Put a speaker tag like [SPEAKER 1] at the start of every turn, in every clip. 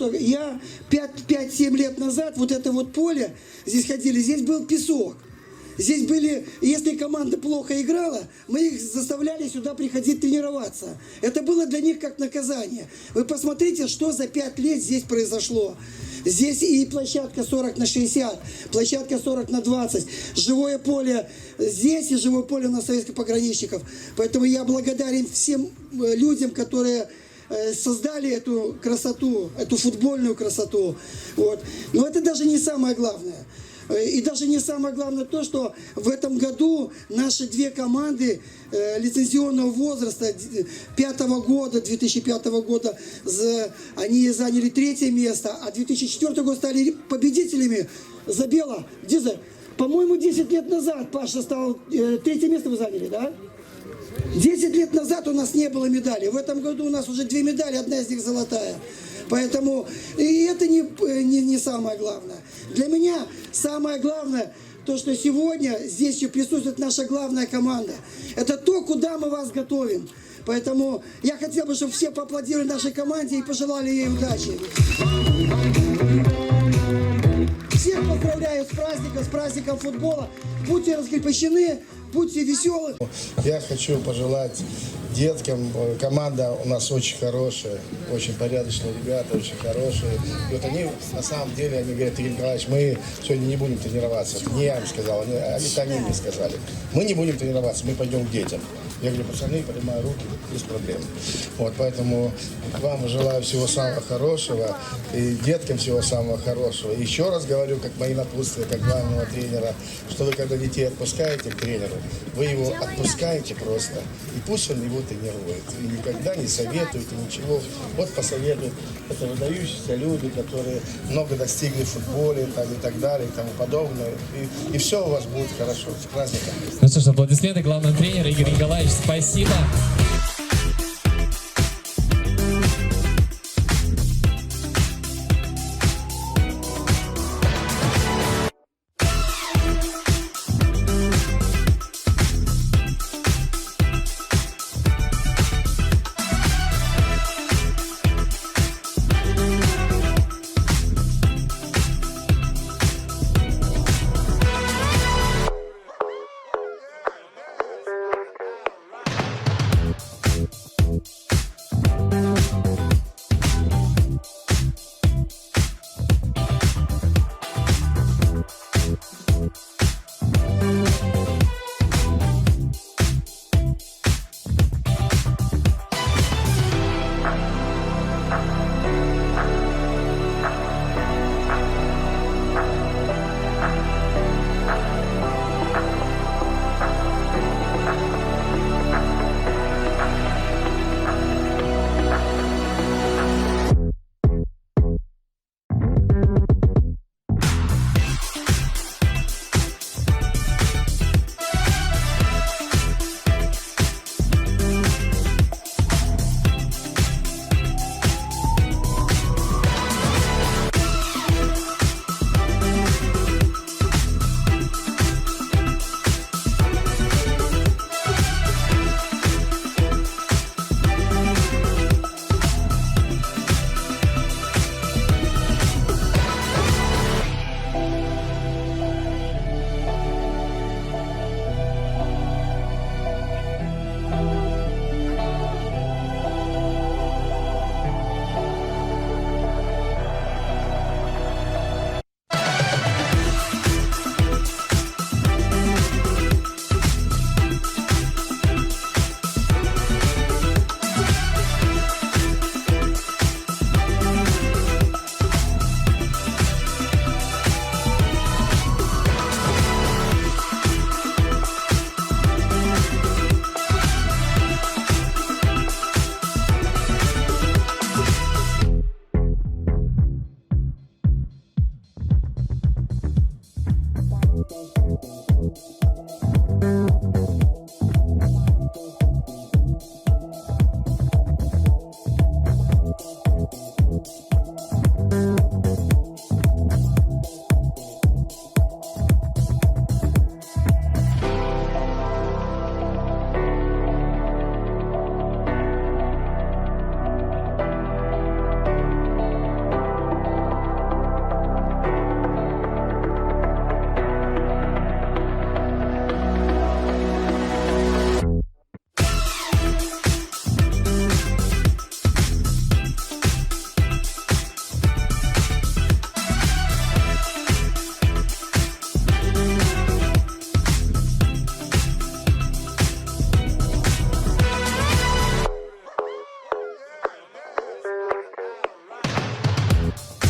[SPEAKER 1] что я 5-7 лет назад, вот это вот поле, здесь ходили, здесь был песок. Здесь были, если команда плохо играла, мы их заставляли сюда приходить тренироваться. Это было для них как наказание. Вы посмотрите, что за 5 лет здесь произошло. Здесь и площадка 40×60, площадка 40×20, живое поле здесь и живое поле у нас советских пограничников. Поэтому я благодарен всем людям, которые создали эту красоту, эту футбольную красоту. Вот. Но это даже не самое главное. И даже не самое главное то, что в этом году наши две команды лицензионного возраста 2005 года, они заняли 3-е место, а 2004 год стали победителями. Забела, по-моему, 10 лет назад Паша стал, 3-е место вы заняли, да? 10 лет назад у нас не было медали. В этом году у нас уже 2 медали, одна из них золотая. Поэтому и это не самое главное. Для меня самое главное, то, что сегодня здесь еще присутствует наша главная команда. Это то, куда мы вас готовим. Поэтому я хотел бы, чтобы все поаплодировали нашей команде и пожелали ей удачи. Всех поздравляю с праздником футбола. Будьте раскрепощены, будьте веселы.
[SPEAKER 2] Я хочу пожелать деткам, команда у нас очень хорошая, очень порядочные ребята, очень хорошие. И вот они, на самом деле, они говорят: Игорь Николаевич, мы сегодня не будем тренироваться. Это не я им сказал, они мне сказали. Мы не будем тренироваться, мы пойдем к детям. Я говорю: пацаны, поднимаю руки, без проблем. Вот, поэтому вам желаю всего самого хорошего, и деткам всего самого хорошего. И еще раз говорю, как мои напутствия, как главного тренера, что вы, когда детей отпускаете к тренеру, вы его отпускаете просто, и пусть он его тренирует. И никогда не советуете ничего. Вот посоветуют. Это выдающиеся люди, которые много достигли в футболе там, и так далее, и тому подобное. И все у вас будет хорошо. С праздником.
[SPEAKER 3] Ну что ж, аплодисменты главному тренеру Игорь Николаевич. Спасибо.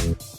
[SPEAKER 4] Thank